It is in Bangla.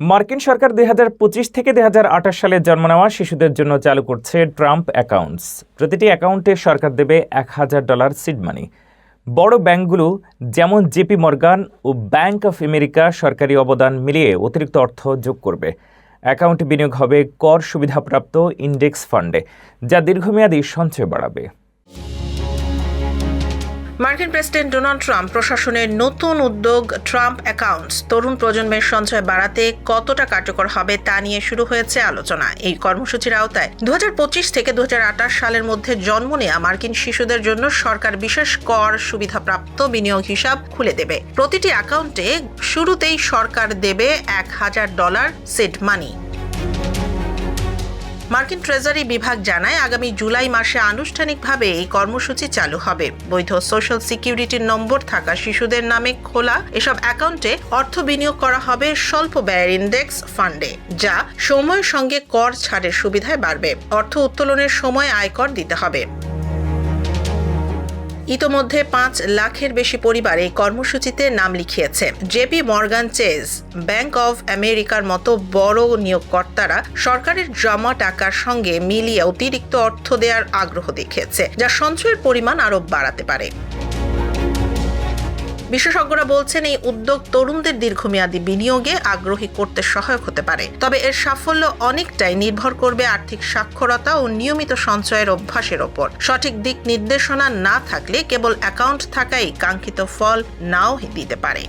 মার্কিন সরকার ২০২৫ থেকে ২০২৮ সালে জন্ম নেওয়া শিশুদের জন্য চালু করছে ট্রাম্প অ্যাকাউন্টস। প্রতিটি অ্যাকাউন্টে সরকার দেবে $১,০০০ সিড মানি। বড় ব্যাংকগুলো যেমন জেপি মর্গান ও ব্যাংক অফ আমেরিকা সরকারি অবদান মিলিয়ে অতিরিক্ত অর্থ যোগ করবে। অ্যাকাউন্টে বিনিয়োগ হবে কর সুবিধাপ্রাপ্ত ইন্ডেক্স ফান্ডে, যা দীর্ঘমেয়াদী সঞ্চয় বাড়াবে। মার্কিন প্রেসিডেন্ট ডোনাল্ড ট্রাম্প প্রশাসনের নতুন উদ্যোগ ট্রাম্প অ্যাকাউন্টস তরুণ প্রজন্মের সঞ্চয় বাড়াতে কতটা কার্যকর হবে তা নিয়ে শুরু হয়েছে আলোচনা। এই কর্মসূচির আওতায় ২০২৫ থেকে ২০২৮ সালের মধ্যে জন্ম নেওয়া মার্কিন শিশুদের জন্য সরকার বিশেষ কর সুবিধাপ্রাপ্ত বিনিয়োগ হিসাব খুলে দেবে। প্রতিটি অ্যাকাউন্টে শুরুতেই সরকার দেবে $১,০০০ সিড মানি। মার্কিন ট্রেজারি বিভাগ জানায়, আগামী জুলাই মাসে আনুষ্ঠানিকভাবে এই কর্মসূচি চালু হবে। বৈধ সোশ্যাল সিকিউরিটির নম্বর থাকা শিশুদের নামে খোলা এসব অ্যাকাউন্টে অর্থ বিনিয়োগ করা হবে স্বল্প ব্যয়ের ইন্ডেক্স ফান্ডে, যা সময়ের সঙ্গে কর ছাড়ের সুবিধায় বাড়বে। অর্থ উত্তোলনের সময় আয়কর দিতে হবে। ইতোমধ্যে ৫ লাখের বেশি পরিবার এই কর্মসূচিতে নাম লিখিয়েছে। JP Morgan Chase, bank of আমেরিকার মতো বড় নিয়োগকর্তারা সরকারের জমা টাকার সঙ্গে মিলিয়ে অতিরিক্ত অর্থ দেওয়ার আগ্রহ দেখিয়েছে, যা সঞ্চয়ের পরিমাণ আরও বাড়াতে পারে। বিশেষজ্ঞরা বলছেন, এই উদ্যোগ তরুণদের দীর্ঘমেয়াদী বিনিয়োগে আগ্রহী করতে সহায়ক হতে পারে। তবে এর সাফল্য অনেকটাই নির্ভর করবে আর্থিক সাক্ষরতা ও নিয়মিত সঞ্চয়ের অভ্যাসের ওপর। সঠিক দিক নির্দেশনা না থাকলে কেবল অ্যাকাউন্ট থাকাই কাঙ্ক্ষিত ফল নাও দিতে পারে।